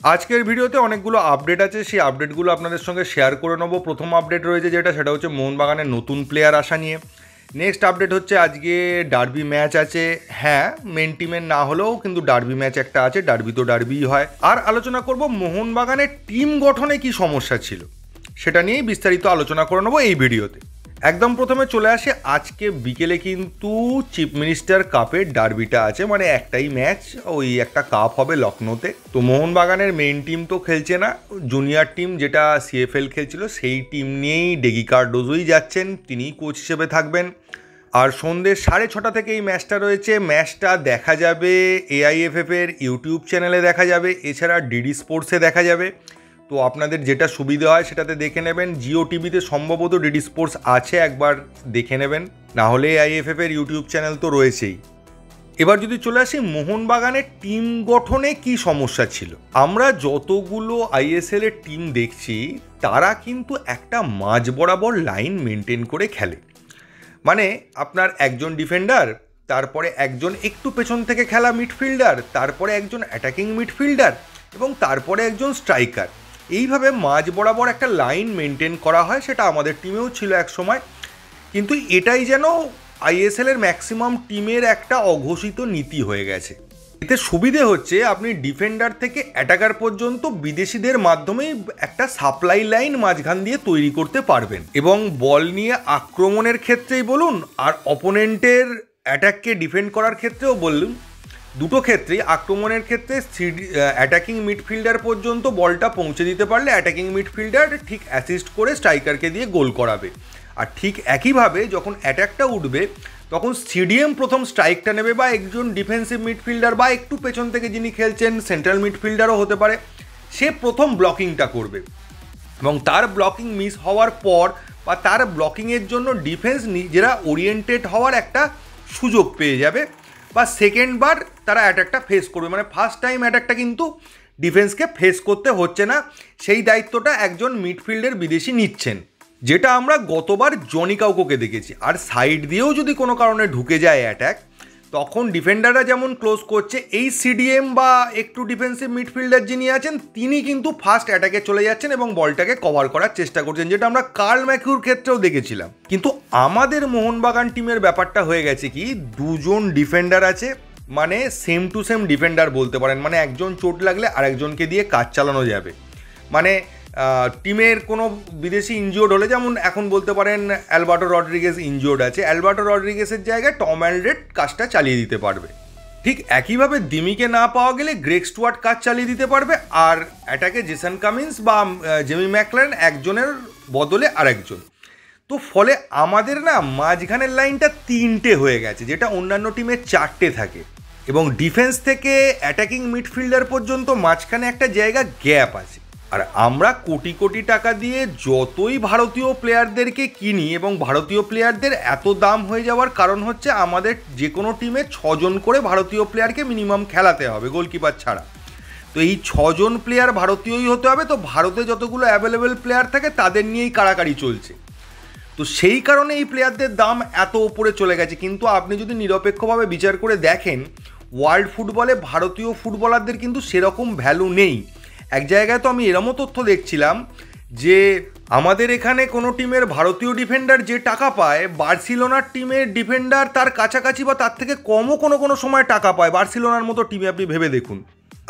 আজকের ভিডিওতে অনেকগুলো আপডেট আছে, সেই আপডেটগুলো আপনাদের সঙ্গে শেয়ার করে নেবো। প্রথম আপডেট রয়েছে সেটা হচ্ছে মোহনবাগানের নতুন প্লেয়ার আসা নিয়ে। নেক্সট আপডেট হচ্ছে আজকে ডার্বি ম্যাচ আছে। হ্যাঁ, মেন টিমের না হলেও কিন্তু ডার্বি ম্যাচ একটা আছে, ডার্বি তো ডার্বিই হয়। আর আলোচনা করব মোহনবাগানের টিম গঠনে কি সমস্যা ছিল, সেটা নিয়েই বিস্তারিত আলোচনা করে নেবো এই ভিডিওতে। একদম প্রথমে চলে আসে, আজকে বিকেলে কিন্তু চিফ মিনিস্টার কাপের ডার্বিটা আছে, মানে একটাই ম্যাচ, ওই একটা কাপ হবে লখনৌতে। তো মোহনবাগানের মেইন টিম তো খেলছে না, জুনিয়র টিম যেটা সিএফএল খেলছিল সেই টিম নিয়েই ডেগি কার্ডোজোই যাচ্ছেন, তিনিই কোচ হিসেবে থাকবেন। আর সন্ধ্যে 6:30 থেকে এই ম্যাচটা রয়েছে। ম্যাচটা দেখা যাবে এআইএফএফ এর ইউটিউব চ্যানেলে দেখা যাবে, এছাড়া ডিডি স্পোর্টসে দেখা যাবে। তো আপনাদের যেটা সুবিধা হয় সেটাতে দেখে নেবেন। জিও টিভিতে সম্ভবত ডিডি স্পোর্টস আছে, একবার দেখে নেবেন, না হলে আইএফএফ এর ইউটিউব চ্যানেল তো রয়েছেই। এবার যদি চলে আসি মোহনবাগানের টিম গঠনে কি সমস্যা ছিল। আমরা যতগুলো আইএসএল এর টিম দেখছি তারা কিন্তু একটা মাঝ বরাবর লাইন মেনটেন করে খেলে। মানে আপনার একজন ডিফেন্ডার, তারপরে একজন একটু পেছন থেকে খেলা মিডফিল্ডার, তারপরে একজন অ্যাটাকিং মিডফিল্ডার এবং তারপরে একজন স্ট্রাইকার। এইভাবে মাঝ বরাবর একটা লাইন মেনটেন করা হয়, সেটা আমাদের টিমেও ছিল এক সময়। কিন্তু এটাই যেন আইএসএল এর ম্যাক্সিমাম টিমের একটা অঘোষিত নীতি হয়ে গেছে। এতে সুবিধে হচ্ছে আপনি ডিফেন্ডার থেকে অ্যাটাকার পর্যন্ত বিদেশিদের মাধ্যমেই একটা সাপ্লাই লাইন মাঝখান দিয়ে তৈরি করতে পারবেন, এবং বল নিয়ে আক্রমণের ক্ষেত্রেই বলুন আর অপোনেন্টের অ্যাটাককে ডিফেন্ড করার ক্ষেত্রেও বলুন, দুটো ক্ষেত্রেই, আক্রমণের ক্ষেত্রে অ্যাটাকিং মিডফিল্ডার পর্যন্ত বলটা পৌঁছে দিতে পারলে অ্যাটাকিং মিডফিল্ডার ঠিক অ্যাসিস্ট করে স্ট্রাইকারকে দিয়ে গোল করাবে। আর ঠিক একইভাবে যখন অ্যাটাকটা উঠবে তখন সিডিএম প্রথম স্ট্রাইকটা নেবে, বা একজন ডিফেন্সিভ মিডফিল্ডার বা একটু পেছন থেকে যিনি খেলছেন সেন্ট্রাল মিডফিল্ডারও হতে পারে, সে প্রথম ব্লকিংটা করবে। এবং তার ব্লকিং মিস হওয়ার পর বা তার ব্লকিংয়ের জন্য ডিফেন্স নিজেরা ওরিয়েন্টেড হওয়ার একটা সুযোগ পেয়ে যাবে, বা সেকেন্ড বার তারা অ্যাটাকটা ফেস করবে। মানে ফার্স্ট টাইম অ্যাটাকটা কিন্তু ডিফেন্সকে ফেস করতে হচ্ছে না, সেই দায়িত্বটা একজন মিডফিল্ডের বিদেশি নিচ্ছেন, যেটা আমরা গতবার জনি কাউকোকে দেখেছি। আর সাইড দিয়েও যদি কোনো কারণে ঢুকে যায় অ্যাটাক, তখন ডিফেন্ডাররা যেমন ক্লোজ করছে, এই সিডিএম বা একটু ডিফেন্সিভ মিডফিল্ডার যিনি আছেন তিনি কিন্তু ফার্স্ট অ্যাটাকে চলে যাচ্ছেন এবং বলটাকে কভার করার চেষ্টা করছেন, যেটা আমরা কার্ল ম্যাকিউর ক্ষেত্রেও দেখেছিলাম। কিন্তু আমাদের মোহনবাগান টিমের ব্যাপারটা হয়ে গেছে কি, দুজন ডিফেন্ডার আছে, মানে সেম টু সেম ডিফেন্ডার বলতে পারেন, মানে একজন চোট লাগলে আরেকজনকে দিয়ে কাজ চালানো যাবে। মানে টিমের কোনো বিদেশি ইনজিওর্ড হলে, যেমন এখন বলতে পারেন অ্যালবার্টো রড্রিগেজ ইনজিওর্ড আছে, অ্যালবার্টো রড্রিগেজের জায়গায় টম অ্যালড্রেড কাজটা চালিয়ে দিতে পারবে। ঠিক একইভাবে দিমিকে না পাওয়া গেলে গ্রেগ স্টুয়ার্ট কাজ চালিয়ে দিতে পারবে, আর অ্যাটাকে জেসন কামিন্স বা জেমি ম্যাকলারেন একজনের বদলে আরেকজন। তো ফলে আমাদের না মাঝখানের লাইনটা 3টে হয়ে গেছে, যেটা অন্যান্য টিমের 4টে থাকে, এবং ডিফেন্স থেকে অ্যাটাকিং মিডফিল্ডার পর্যন্ত মাঝখানে একটা জায়গা গ্যাপ আছে। আর আমরা কোটি কোটি টাকা দিয়ে যতই ভারতীয় প্লেয়ারদেরকে কিনি, এবং ভারতীয় প্লেয়ারদের এত দাম হয়ে যাওয়ার কারণ হচ্ছে আমাদের যে কোনো টিমে 6জন করে ভারতীয় প্লেয়ারকে মিনিমাম খেলাতে হবে গোলকিপার ছাড়া। তো এই 6জন প্লেয়ার ভারতীয়ই হতে হবে, তো ভারতে যতগুলো অ্যাভেলেবেল প্লেয়ার থাকে তাদের নিয়েই কাড়াকাড়ি চলছে। তো সেই কারণে এই প্লেয়ারদের দাম এত ওপরে চলে গেছে। কিন্তু আপনি যদি নিরপেক্ষভাবে বিচার করে দেখেন, ওয়ার্ল্ড ফুটবলে ভারতীয় ফুটবলারদের কিন্তু সেরকম ভ্যালু নেই। এক জায়গায় তো আমি এরমও তথ্য দেখছিলাম যে আমাদের এখানে কোনো টিমের ভারতীয় ডিফেন্ডার যে টাকা পায়, বার্সেলোনার টিমের ডিফেন্ডার তার কাছাকাছি বা তার থেকে কমও কোনো সময় টাকা পায় বার্সেলোনার মতো টিমে, আপনি ভেবে দেখুন।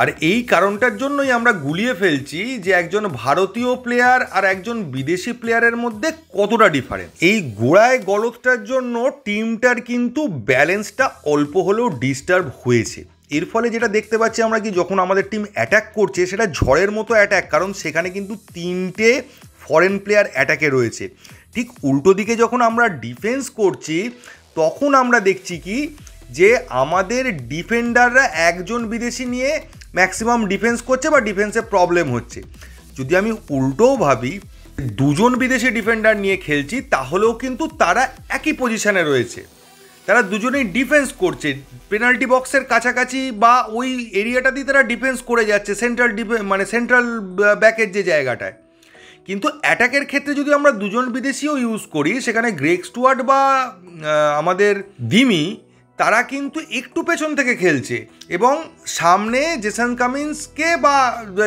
আর এই কারণটার জন্যই আমরা গুলিয়ে ফেলছি যে একজন ভারতীয় প্লেয়ার আর একজন বিদেশি প্লেয়ারের মধ্যে কতটা ডিফারেন্স। এই গোড়ায় গলতটার জন্য টিমটার কিন্তু ব্যালেন্সটা অল্প হলেও ডিস্টার্ব হয়েছে। এর ফলে যেটা দেখতে পাচ্ছি আমরা কি, যখন আমাদের টিম অ্যাটাক করছে সেটা ঝড়ের মতো অ্যাটাক, কারণ সেখানে কিন্তু 3টে ফরেন প্লেয়ার অ্যাটাকে রয়েছে। ঠিক উল্টো দিকে যখন আমরা ডিফেন্স করছি তখন আমরা দেখছি কি, যে আমাদের ডিফেন্ডাররা একজন বিদেশি নিয়ে ম্যাক্সিমাম ডিফেন্স করছে বা ডিফেন্সে প্রবলেম হচ্ছে। যদি আমি উল্টোও ভাবি, 2জন বিদেশি ডিফেন্ডার নিয়ে খেলছি, তাহলেও কিন্তু তারা একই পজিশানে রয়েছে, তারা দুজনেই ডিফেন্স করছে পেনাল্টি বক্সের কাছাকাছি বা ওই এরিয়াটা দিয়ে তারা ডিফেন্স করে যাচ্ছে, সেন্ট্রাল ব্যাকের যে জায়গাটায়। কিন্তু অ্যাটাকের ক্ষেত্রে যদি আমরা 2জন বিদেশিও ইউজ করি, সেখানে গ্রেগ স্টুয়ার্ট বা আমাদের দিমি, তারা কিন্তু একটু পেছন থেকে খেলছে এবং সামনে জেসন কামিন্সকে বা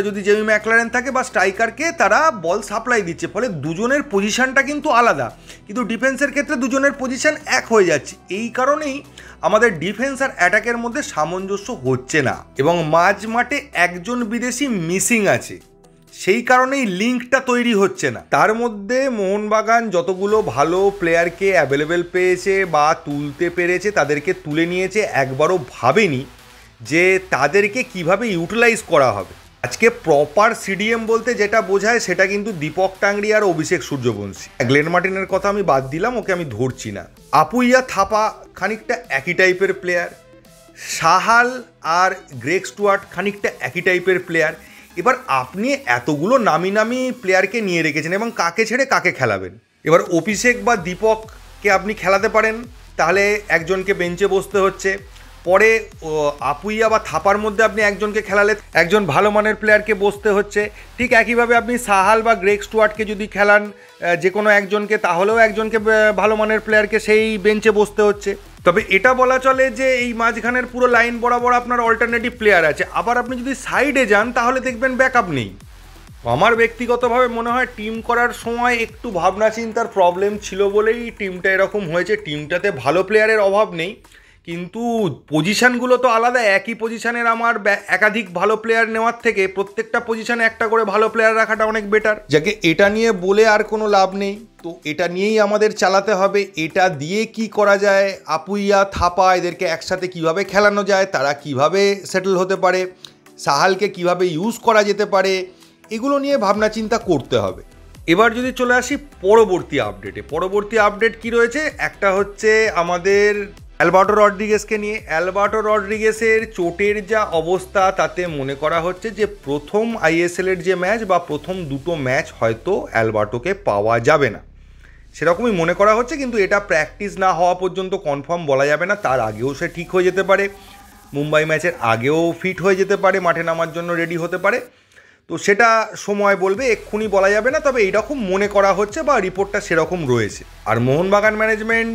যদি জেমি ম্যাকলারেন থাকে বা স্ট্রাইকারকে তারা বল সাপ্লাই দিচ্ছে, ফলে দুজনের পজিশনটা কিন্তু আলাদা, কিন্তু ডিফেন্সের ক্ষেত্রে দুজনের পজিশন এক হয়ে যাচ্ছে। এই কারণেই আমাদের ডিফেন্স আর অ্যাটাকের মধ্যে সামঞ্জস্য হচ্ছে না এবং মাঝ মাঠে একজন বিদেশি মিসিং আছে, সেই কারণেই লিঙ্কটা তৈরি হচ্ছে না। তার মধ্যে মোহনবাগান যতগুলো ভালো প্লেয়ারকে অ্যাভেলেবেল পেয়েছে বা তুলতে পেরেছে তাদেরকে তুলে নিয়েছে, একবারও ভাবেনি যে তাদেরকে কিভাবে ইউটিলাইজ করা হবে। আজকে প্রপার সিডিএম বলতে যেটা বোঝায় সেটা কিন্তু দীপক টাংরি আর অভিষেক সূর্যবংশী। গ্লেন মার্টিনের কথা আমি বাদ দিলাম, ওকে আমি ধরছি না। আপুইয়া থাপা খানিকটা একই টাইপের প্লেয়ার, সাহাল আর গ্রেগ স্টুয়ার্ট খানিকটা একই টাইপের প্লেয়ার। এবার আপনি এতগুলো নামি নামি প্লেয়ারকে নিয়ে রেখেছেন এবং কাকে ছেড়ে কাকে খেলাবেন? এবার অভিষেক বা দীপককে আপনি খেলাতে পারেন, তাহলে একজনকে বেঞ্চে বসতে হচ্ছে। পরে আপুইয়া বা থাপার মধ্যে আপনি একজনকে খেলালে একজন ভালো মানের প্লেয়ারকে বসতে হচ্ছে। ঠিক একইভাবে আপনি সাহাল বা গ্রেগ স্টুয়ার্টকে যদি খেলান যে কোনো একজনকে, তাহলেও একজনকে ভালো মানের প্লেয়ারকে সেই বেঞ্চে বসতে হচ্ছে। তবে এটা বলা চলে যে এই মাঝখানের পুরো লাইন বরাবর আপনার অল্টারনেটিভ প্লেয়ার আছে। আবার আপনি যদি সাইডে যান তাহলে দেখবেন ব্যাকআপ নেই। আমার ব্যক্তিগতভাবে মনে হয় টিম করার সময় একটু ভাবনা চিন্তার প্রবলেম ছিল বলেই টিমটা এরকম হয়েছে। টিমটাতে ভালো প্লেয়ারের অভাব নেই, কিন্তু পজিশানগুলো তো আলাদা। একই পজিশানের আমার একাধিক ভালো প্লেয়ার নেওয়ার থেকে প্রত্যেকটা পজিশানে একটা করে ভালো প্লেয়ার রাখাটা অনেক বেটার। যাকে এটা নিয়ে বলে আর কোনো লাভ নেই, তো এটা নিয়েই আমাদের চালাতে হবে। এটা দিয়ে কি করা যায়, আপুইয়া থাপা এদেরকে একসাথে কিভাবে খেলানো যায়, তারা কিভাবে সেটেল হতে পারে, সাহালকে কিভাবে ইউজ করা যেতে পারে, এগুলো নিয়ে ভাবনা চিন্তা করতে হবে। এবার যদি চলে আসি পরবর্তী আপডেটে। পরবর্তী আপডেট কি রয়েছে, একটা হচ্ছে আমাদের অ্যালবার্টো রড্রিগেসকে নিয়ে। অ্যালবার্টো রড্রিগেসের চোটের যা অবস্থা তাতে মনে করা হচ্ছে যে প্রথম আইএসএলের যে ম্যাচ বা প্রথম দুটো ম্যাচ হয়তো অ্যালবার্টোকে পাওয়া যাবে না, সেরকমই মনে করা হচ্ছে। কিন্তু এটা প্র্যাকটিস না হওয়া পর্যন্ত কনফার্ম বলা যাবে না, তার আগেও সে ঠিক হয়ে যেতে পারে, মুম্বাই ম্যাচের আগেও ফিট হয়ে যেতে পারে, মাঠে নামার জন্য রেডি হতে পারে। তো সেটা সময় বলবে, এক্ষুনি বলা যাবে না, তবে এইরকম মনে করা হচ্ছে বা রিপোর্টটা সেরকম রয়েছে। আর মোহনবাগান ম্যানেজমেন্ট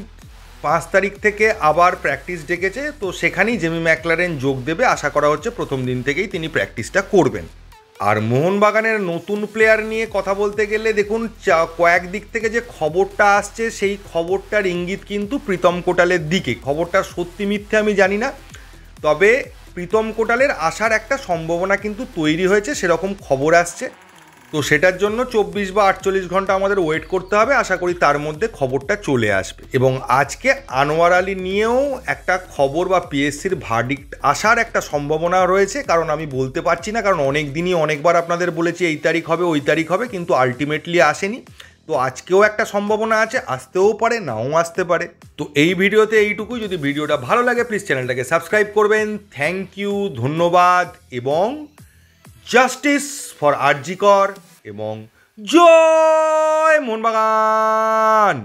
5 তারিখ থেকে আবার প্র্যাকটিস ডেকেছে, তো সেখানেই জেমি ম্যাকলারেন যোগ দেবে। আশা করা হচ্ছে প্রথম দিন থেকেই তিনি প্র্যাকটিসটা করবেন। আর মোহনবাগানের নতুন প্লেয়ার নিয়ে কথা বলতে গেলে দেখুন কয়েক দিক থেকে যে খবরটা আসছে সেই খবরটার ইঙ্গিত কিন্তু প্রীতম কোটালের দিকে। খবরটা সত্যি মিথ্যে আমি জানি না, তবে প্রীতম কোটালের আসার একটা সম্ভাবনা কিন্তু তৈরি হয়েছে, সেরকম খবর আসছে। তো সেটার জন্য 24 বা 48 ঘন্টা আমাদের ওয়েট করতে হবে। আশা করি তার মধ্যে খবরটা চলে আসবে। এবং আজকে আনোয়ার আলী নিয়েও একটা খবর বা পিএসসির ভার্ডিক্ট আসার একটা সম্ভাবনা রয়েছে, কারণ আমি বলতে পারছি না, কারণ অনেক দিনই অনেকবার আপনাদের বলেছি এই তারিখ হবে ওই তারিখ হবে, কিন্তু আলটিমেটলি আসেনি। তো আজকেও একটা সম্ভাবনা আছে, আসতেও পারে নাও আসতে পারে। তো এই ভিডিওতে এইটুকুই। যদি ভিডিওটা ভালো লাগে প্লিজ চ্যানেলটাকে সাবস্ক্রাইব করবেন। থ্যাংক ইউ, ধন্যবাদ, এবং জাস্টিস ফর আরজি কর এবং জয় মোহনবাগান।